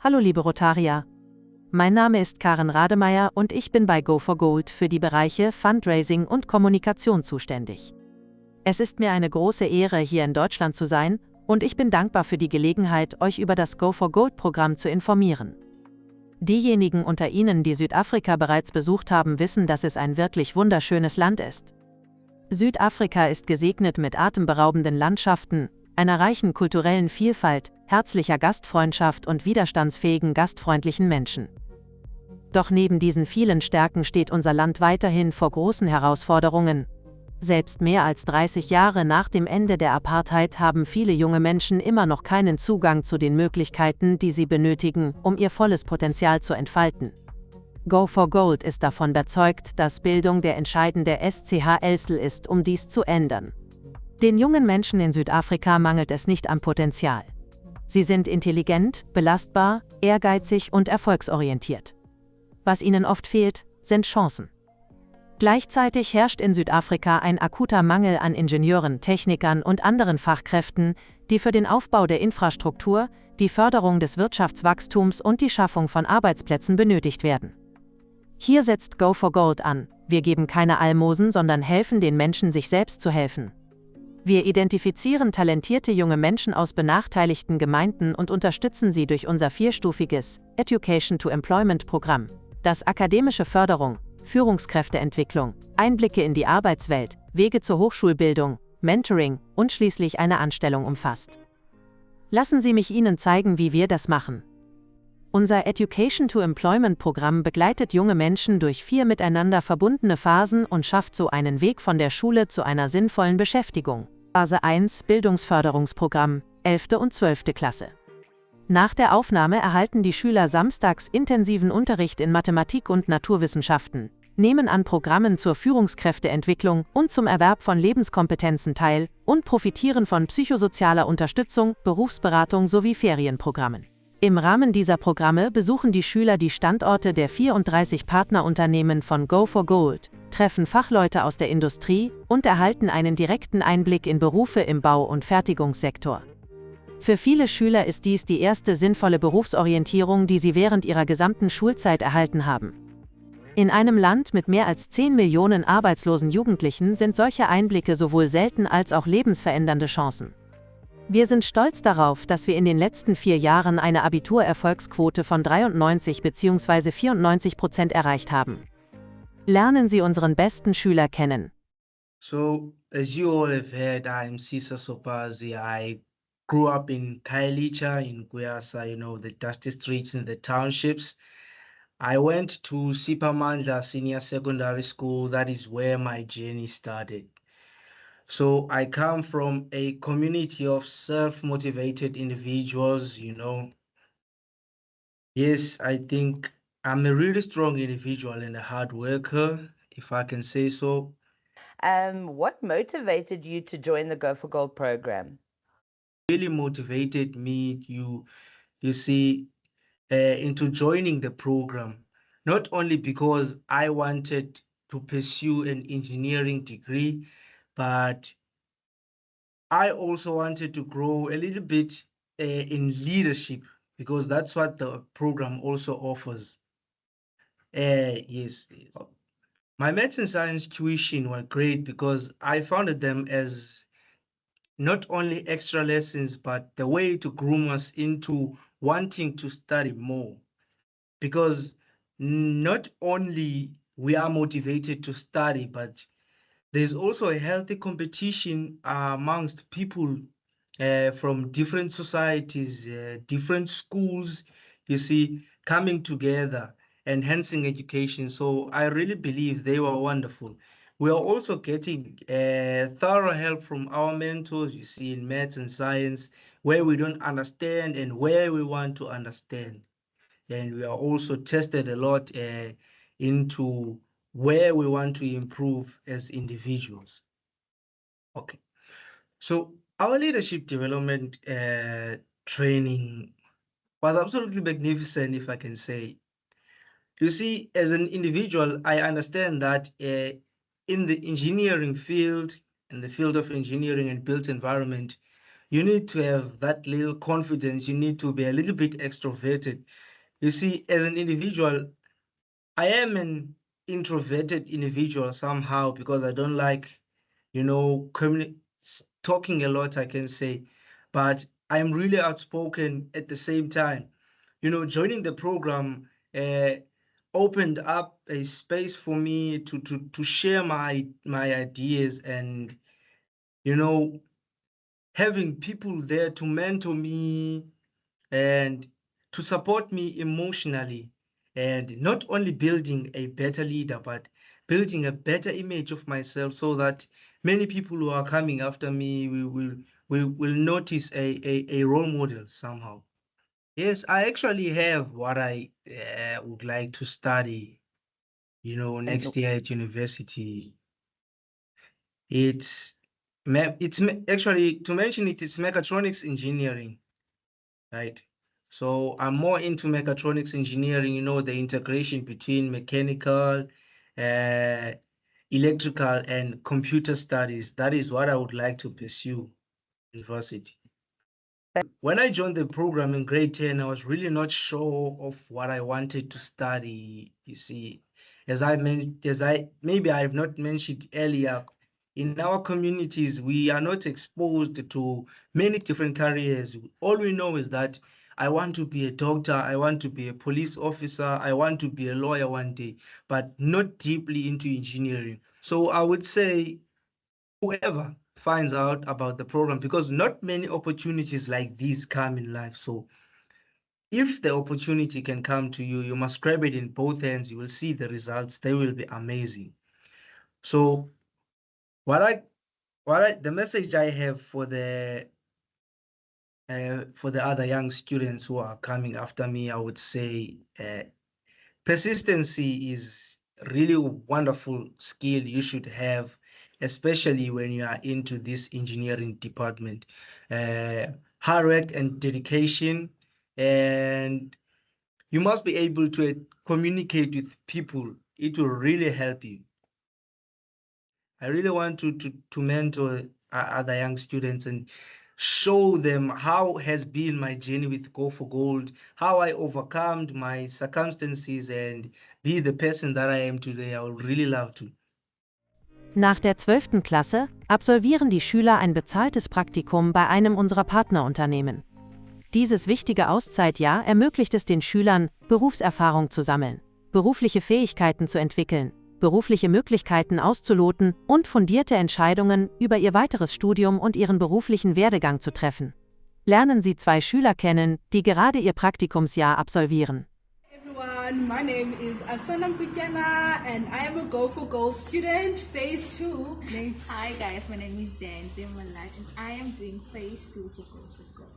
Hallo liebe Rotarier. Mein Name ist Karen Rademeyer und ich bin bei Go for Gold für die Bereiche Fundraising und Kommunikation zuständig. Es ist mir eine große Ehre, hier in Deutschland zu sein, und ich bin dankbar für die Gelegenheit, euch über das Go for Gold Programm zu informieren. Diejenigen unter Ihnen, die Südafrika bereits besucht haben, wissen, dass es ein wirklich wunderschönes Land ist. Südafrika ist gesegnet mit atemberaubenden Landschaften, einer reichen kulturellen Vielfalt, herzlicher Gastfreundschaft und widerstandsfähigen gastfreundlichen Menschen. Doch neben diesen vielen Stärken steht unser Land weiterhin vor großen Herausforderungen. Selbst mehr als 30 Jahre nach dem Ende der Apartheid haben viele junge Menschen immer noch keinen Zugang zu den Möglichkeiten, die sie benötigen, um ihr volles Potenzial zu entfalten. Go for Gold ist davon überzeugt, dass Bildung der entscheidende Schlüssel ist, um dies zu ändern. Den jungen Menschen in Südafrika mangelt es nicht am Potenzial. Sie sind intelligent, belastbar, ehrgeizig und erfolgsorientiert. Was ihnen oft fehlt, sind Chancen. Gleichzeitig herrscht in Südafrika ein akuter Mangel an Ingenieuren, Technikern und anderen Fachkräften, die für den Aufbau der Infrastruktur, die Förderung des Wirtschaftswachstums und die Schaffung von Arbeitsplätzen benötigt werden. Hier setzt Go for Gold an. Wir geben keine Almosen, sondern helfen den Menschen, sich selbst zu helfen. Wir identifizieren talentierte junge Menschen aus benachteiligten Gemeinden und unterstützen sie durch unser vierstufiges Education-to-Employment-Programm, das akademische Förderung, Führungskräfteentwicklung, Einblicke in die Arbeitswelt, Wege zur Hochschulbildung, Mentoring und schließlich eine Anstellung umfasst. Lassen Sie mich Ihnen zeigen, wie wir das machen. Unser Education-to-Employment-Programm begleitet junge Menschen durch 4 miteinander verbundene Phasen und schafft so einen Weg von der Schule zu einer sinnvollen Beschäftigung. Phase 1 Bildungsförderungsprogramm, 11. und 12. Klasse. Nach der Aufnahme erhalten die Schüler samstags intensiven Unterricht in Mathematik und Naturwissenschaften, nehmen an Programmen zur Führungskräfteentwicklung und zum Erwerb von Lebenskompetenzen teil und profitieren von psychosozialer Unterstützung, Berufsberatung sowie Ferienprogrammen. Im Rahmen dieser Programme besuchen die Schüler die Standorte der 34 Partnerunternehmen von Go for Gold, treffen Fachleute aus der Industrie und erhalten einen direkten Einblick in Berufe im Bau- und Fertigungssektor. Für viele Schüler ist dies die erste sinnvolle Berufsorientierung, die sie während ihrer gesamten Schulzeit erhalten haben. In einem Land mit mehr als 10 Millionen arbeitslosen Jugendlichen sind solche Einblicke sowohl selten als auch lebensverändernde Chancen. Wir sind stolz darauf, dass wir in den letzten 4 Jahren eine Abiturerfolgsquote von 93 bzw. 94% erreicht haben. Lernen Sie unseren besten Schüler kennen. So, as you all have heard, I'm Sisa Sopazi. I grew up in Kailicha, in Guyasa, the dusty streets in the townships. I went to Sipamandla Senior Secondary School. That is where my journey started. So I come from a community of self-motivated individuals. Yes, I think I'm a really strong individual and a hard worker, if I can say so. What motivated you to join the Go for Gold program? Really motivated me, you see, into joining the program, not only because I wanted to pursue an engineering degree, but I also wanted to grow a little bit in leadership, because that's what the program also offers. Yes, my maths and science tuition were great because I founded them as not only extra lessons, but the way to groom us into wanting to study more. Because not only we are motivated to study, but there's also a healthy competition amongst people from different societies, different schools, you see, coming together, enhancing education. So I really believe they were wonderful. We are also getting thorough help from our mentors, you see, in maths and science, where we don't understand and where we want to understand. And we are also tested a lot into where we want to improve as individuals. Okay. So our leadership development training was absolutely magnificent, if I can say. You see, as an individual, I understand that in the engineering field, in the field of engineering and built environment, you need to have that little confidence. You need to be a little bit extroverted. You see, as an individual, I am an introverted individual somehow because I don't like, talking a lot, I can say, but I'm really outspoken at the same time. Joining the program opened up a space for me to share my ideas, and you know having people there to mentor me and to support me emotionally, and not only building a better leader but building a better image of myself, so that many people who are coming after me will notice a role model somehow. Yes, I actually have what I would like to study, And next year at university. Actually, to mention it, it's mechatronics engineering, right? So I'm more into mechatronics engineering, the integration between mechanical, uh, electrical, and computer studies. That is what I would like to pursue in university. When I joined the program in grade 10, I was really not sure of what I wanted to study. You see, maybe I have not mentioned earlier, in our communities, we are not exposed to many different careers. All we know is that I want to be a doctor, I want to be a police officer, I want to be a lawyer one day, but not deeply into engineering. So I would say whoever finds out about the program, because not many opportunities like these come in life. So if the opportunity can come to you, you must grab it in both hands. You will see the results. They will be amazing. So the message I have for the other young students who are coming after me, I would say persistency is really a wonderful skill you should have, especially when you are into this engineering department. Hard work and dedication, and you must be able to communicate with people. It will really help you. I really want to mentor other young students and show them how has been my journey with Go for Gold, how I overcome my circumstances and be the person that I am today. I would really love to. Nach der 12. Klasse absolvieren die Schüler ein bezahltes Praktikum bei einem unserer Partnerunternehmen. Dieses wichtige Auszeitjahr ermöglicht es den Schülern, Berufserfahrung zu sammeln, berufliche Fähigkeiten zu entwickeln, berufliche Möglichkeiten auszuloten und fundierte Entscheidungen über ihr weiteres Studium und ihren beruflichen Werdegang zu treffen. Lernen Sie 2 Schüler kennen, die gerade ihr Praktikumsjahr absolvieren. Everyone, my name is Asana Mputyana and I am a Go for Gold student, phase 2. Hi guys, my name is Zan Demalat and I am doing phase 2 for Go for Gold.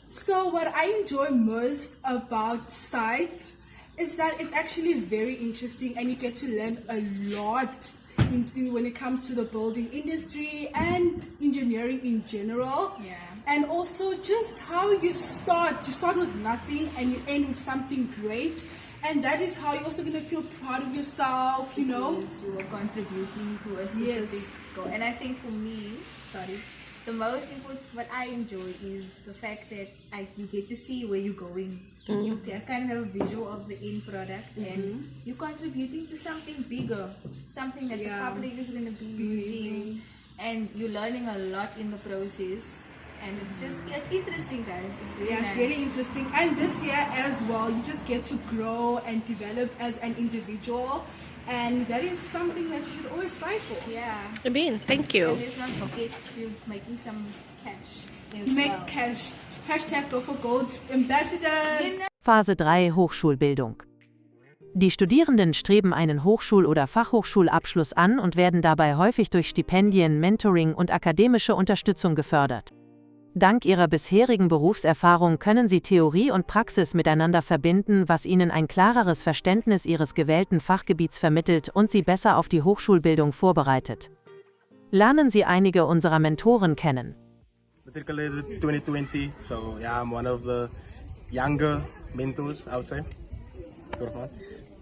So what I enjoy most about SITE is that it's actually very interesting and you get to learn a lot when it comes to the building industry and engineering in general. Yeah. And also just how you start with nothing and you end with something great. And that is how you're also going to feel proud of yourself, you know. Because you are contributing to a specific goal. And I think for me, the most important, what I enjoy is the fact that you get to see where you're going. You can kind of have a visual of the end product and you're contributing to something bigger, something that the public is going to be using, and you're learning a lot in the process. And it's interesting, guys. It's really nice. It's really interesting. And this year as well, you just get to grow and develop as an individual. And that is something that you should always strive for. Yeah. Sabine, thank you. And let's not forget to making some cash. Make cash. Hashtag Go for Gold Ambassadors. Phase 3 Hochschulbildung. Die Studierenden streben einen Hochschul- oder Fachhochschulabschluss an und werden dabei häufig durch Stipendien, Mentoring und akademische Unterstützung gefördert. Dank ihrer bisherigen Berufserfahrung können sie Theorie und Praxis miteinander verbinden, was ihnen ein klareres Verständnis ihres gewählten Fachgebiets vermittelt und sie besser auf die Hochschulbildung vorbereitet. Lernen Sie einige unserer Mentoren kennen. Matriculated 2020, so yeah, I'm one of the younger mentors, I would say.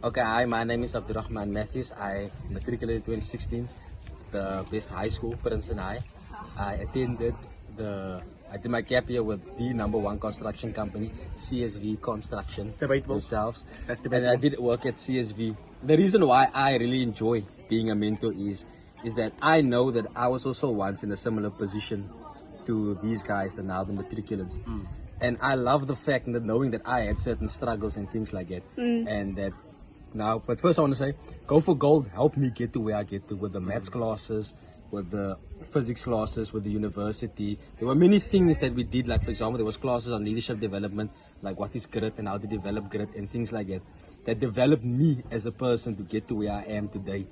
Okay, hi, my name is Abdurrahman Matthews. I matriculated 2016, the best high school, Princeton High. I attended the I did my gap year with the #1 construction company, CSV Construction themselves. That's and I did work at CSV. The reason why I really enjoy being a mentor is that I know that I was also once in a similar position to these guys that now the matriculants. And I love the fact that knowing that I had certain struggles and things like that. And that now, but first I want to say, Go for Gold helped me get to where I get to with the maths classes, with the physics classes, with the university. There were many things that we did, like for example, there was classes on leadership development, like what is grit and how to develop grit and things like that developed me as a person to get to where I am today.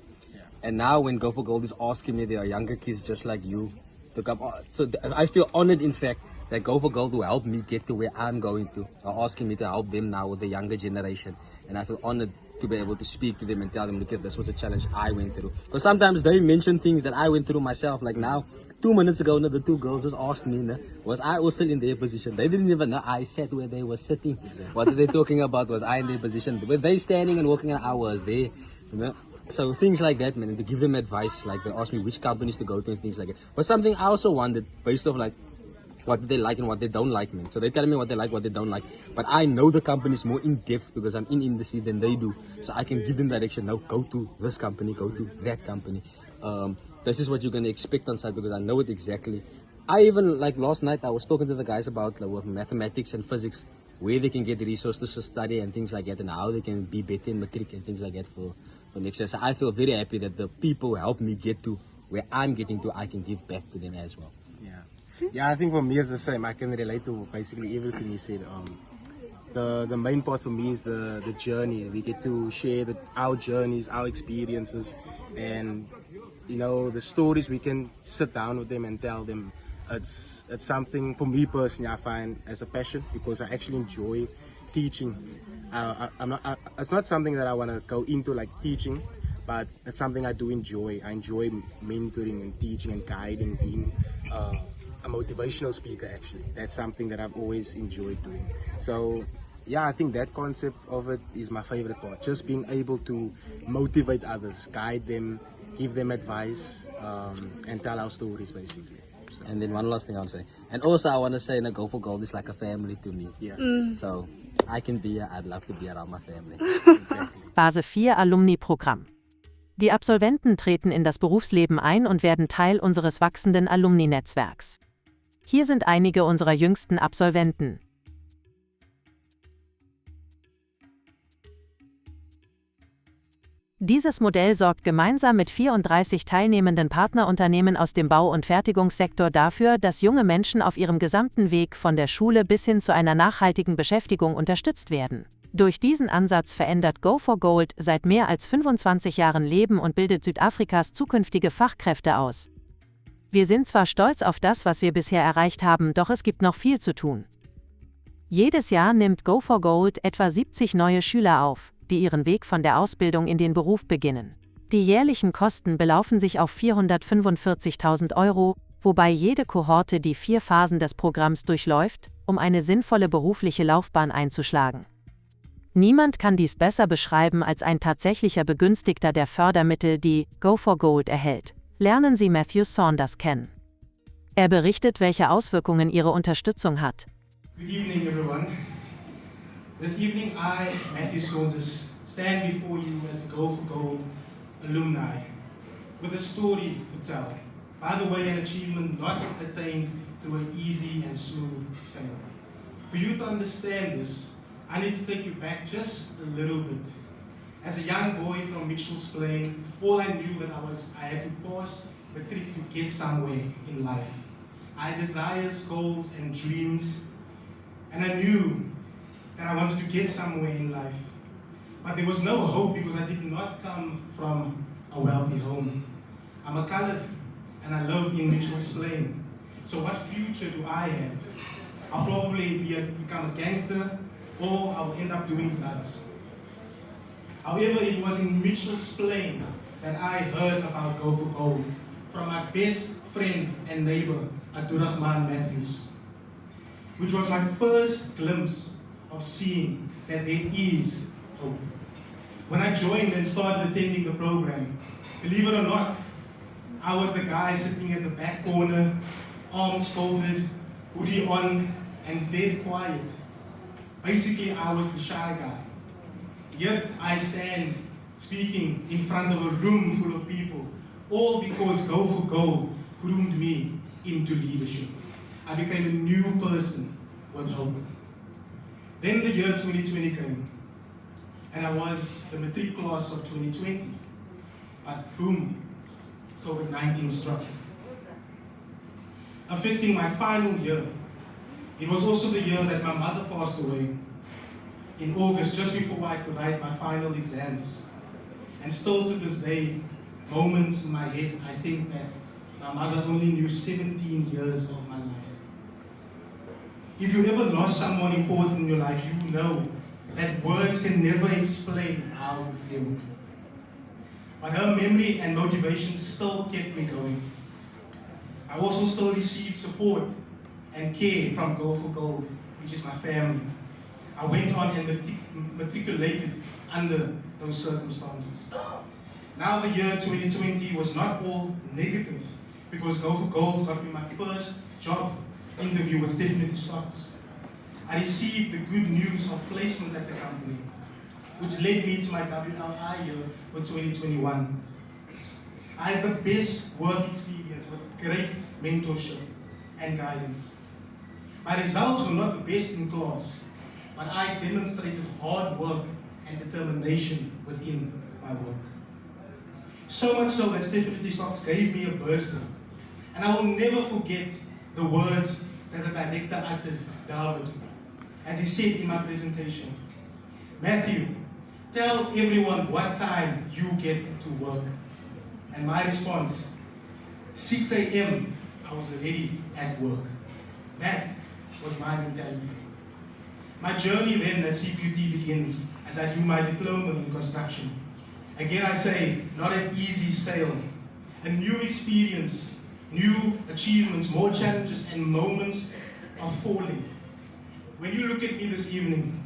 And now when Go for Gold is asking me, there are younger kids just like you to come on. So I feel honored, in fact, that Go for Gold will help me get to where I'm going to, or asking me to help them now with the younger generation. And I feel honored to be able to speak to them and tell them, look, this was a challenge I went through. Because sometimes they mention things that I went through myself. Like now, 2 minutes ago, the two girls just asked me, was I also in their position? They didn't even know I sat where they were sitting. What are they talking about? Was I in their position? Were they standing and walking, and I was there? So things like that, man, and to give them advice, like they asked me which companies to go to and things like that. But something I also wondered, based off like what they like and what they don't like, man. So they tell me what they like, what they don't like. But I know the companies more in depth because I'm in industry than they do. So I can give them direction. Now go to this company, go to that company. This is what you're going to expect on site because I know it exactly. I even, like last night, I was talking to the guys about like, mathematics and physics, where they can get the resources to study and things like that, and how they can be better in matric and things like that for next year. So I feel very happy that the people who help me get to where I'm getting to, I can give back to them as well. Yeah, I think for me it's the same. I can relate to basically everything you said. The main part for me is the journey. We get to share our journeys, our experiences, and the stories. We can sit down with them and tell them. It's something for me personally I find as a passion because I actually enjoy teaching. It's not something that I want to go into like teaching, but it's something I do enjoy. I enjoy mentoring and teaching and guiding, being a motivational speaker actually. That's something that I've always enjoyed doing. So yeah, I think that concept of it is my favorite part. Just being able to motivate others, guide them, give them advice, and tell our stories basically. So. And then one last thing I'll say. And also I want to say, Go for Gold is like a family to me. Yes. So I can be here, I'd love to be around my family. Exactly. Phase 4 Alumni-Programm. Die Absolventen treten in das Berufsleben ein und werden Teil unseres wachsenden Alumni-Netzwerks. Hier sind einige unserer jüngsten Absolventen. Dieses Modell sorgt gemeinsam mit 34 teilnehmenden Partnerunternehmen aus dem Bau- und Fertigungssektor dafür, dass junge Menschen auf ihrem gesamten Weg von der Schule bis hin zu einer nachhaltigen Beschäftigung unterstützt werden. Durch diesen Ansatz verändert Go for Gold seit mehr als 25 Jahren Leben und bildet Südafrikas zukünftige Fachkräfte aus. Wir sind zwar stolz auf das, was wir bisher erreicht haben, doch es gibt noch viel zu tun. Jedes Jahr nimmt Go for Gold etwa 70 neue Schüler auf, die ihren Weg von der Ausbildung in den Beruf beginnen. Die jährlichen Kosten belaufen sich auf 445.000 €, wobei jede Kohorte die 4 Phasen des Programms durchläuft, um eine sinnvolle berufliche Laufbahn einzuschlagen. Niemand kann dies besser beschreiben als ein tatsächlicher Begünstigter der Fördermittel, die Go for Gold erhält. Lernen Sie Matthew Saunders kennen. Er berichtet, welche Auswirkungen ihre Unterstützung hat. Good evening, everyone. This evening, I, Matthew Saunders, stand before you as a Go for Gold alumni with a story to tell. By the way, an achievement not attained through an easy and smooth sail. For you to understand this, I need to take you back just a little bit. As a young boy from Mitchell's Plain, all I knew that I had to pass the trick to get somewhere in life. I had desires, goals, and dreams, and I knew that I wanted to get somewhere in life. But there was no hope because I did not come from a wealthy home. I'm a colored and I live in Mitchell's Plain. So what future do I have? I'll probably become a gangster or I'll end up doing drugs. However, it was in Mitchell's Plain that I heard about Go for Gold from my best friend and neighbor, Abdurrahman Matthews, which was my first glimpse of seeing that there is hope. When I joined and started attending the program, believe it or not, I was the guy sitting at the back corner, arms folded, hoodie on and dead quiet. Basically, I was the shy guy. Yet I stand speaking in front of a room full of people, all because Go for Gold groomed me into leadership. I became a new person with hope. Then the year 2020 came, and I was the matric class of 2020. But boom, COVID-19 struck, affecting my final year. It was also the year that my mother passed away in August, just before I could write my final exams. And still to this day, moments in my head, I think that my mother only knew 17 years of my life. If you ever lost someone important in your life, you know that words can never explain how you feel. But her memory and motivation still kept me going. I also still received support and care from Go for Gold, which is my family. I went on and matriculated under those circumstances. Now the year 2020 was not all negative, because Go for Gold got me my first job interview with definitely starts. I received the good news of placement at the company, which led me to my WLI year for 2021. I had the best work experience with great mentorship and guidance. My results were not the best in class, but I demonstrated hard work and determination within my work. So much so that Stephanie Stocks gave me a bursar. And I will never forget the words that the director uttered, David, as he said in my presentation. Matthew, tell everyone what time you get to work. And my response, 6 a.m., I was already at work. That was my mentality. My journey then at CQT begins as I do my diploma in construction. Again I say, not an easy sail. A new experience, new achievements, more challenges and moments of falling. When you look at me this evening,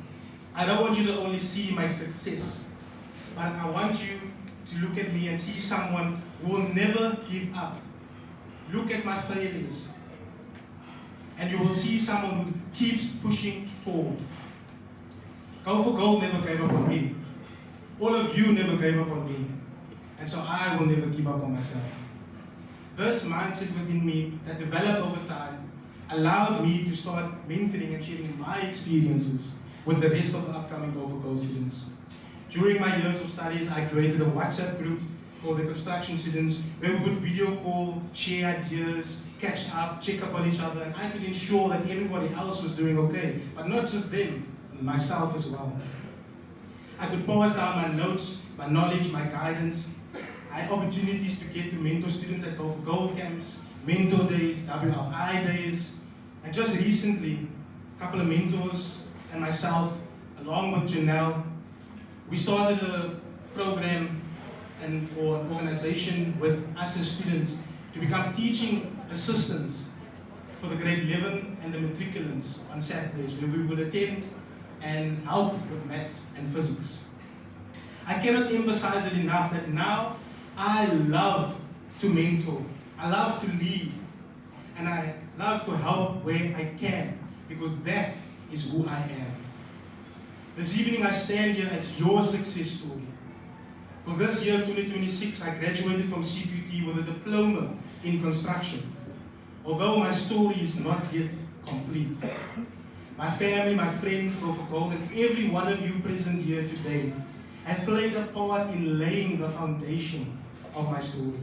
I don't want you to only see my success, but I want you to look at me and see someone who will never give up. Look at my failures, and you will see someone who keeps pushing forward. Go for Gold never gave up on me. All of you never gave up on me, and so I will never give up on myself. This mindset within me that developed over time allowed me to start mentoring and sharing my experiences with the rest of the upcoming Go for Gold students. During my years of studies, I created a WhatsApp group for the construction students where we would video call, share ideas, catch up, check up on each other, and I could ensure that everybody else was doing okay, but not just them, myself as well. I could pass down my notes, my knowledge, my guidance. I had opportunities to get to mentor students at Go for Gold camps, mentor days, WLI days, and just recently, a couple of mentors and myself, along with Janelle, we started a program or an organization with us as students to become teaching assistants for the grade 11 and the matriculants on Saturdays, where we would attend and help with maths and physics. I cannot emphasize it enough that now I love to mentor, I love to lead, and I love to help where I can, because that is who I am. This evening I stand here as your success story. For this year, 2026, I graduated from CQT with a diploma in construction, although my story is not yet complete. My family, my friends, Go for Gold, and every one of you present here today have played a part in laying the foundation of my story.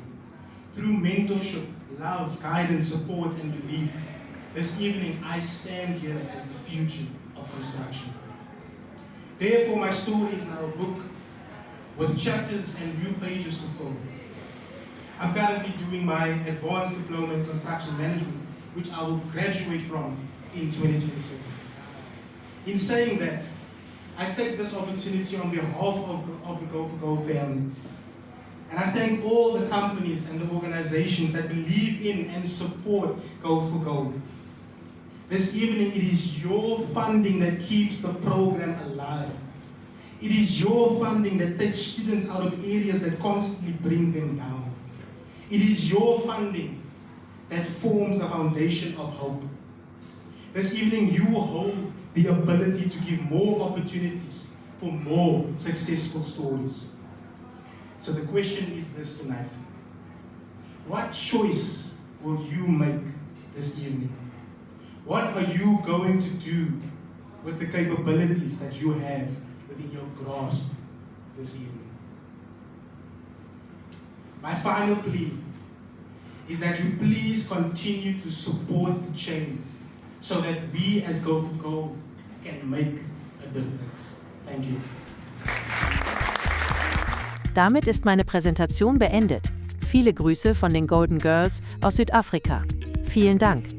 Through mentorship, love, guidance, support, and belief, this evening I stand here as the future of construction. Therefore, my story is now a book with chapters and new pages to fill. I'm currently doing my advanced diploma in construction management, which I will graduate from in 2027. In saying that, I take this opportunity on behalf of the Go for Gold family. And I thank all the companies and the organizations that believe in and support Go for Gold. This evening, it is your funding that keeps the program alive. It is your funding that takes students out of areas that constantly bring them down. It is your funding that forms the foundation of hope. This evening you hold the ability to give more opportunities for more successful stories. So the question is this tonight. What choice will you make this evening? What are you going to do with the capabilities that you have within your grasp this evening? My final plea is that you please continue to support the change so that we as Go for Gold can make a difference. Thank you. Damit ist meine Präsentation beendet. Viele Grüße von den Golden Girls aus Südafrika. Vielen Dank.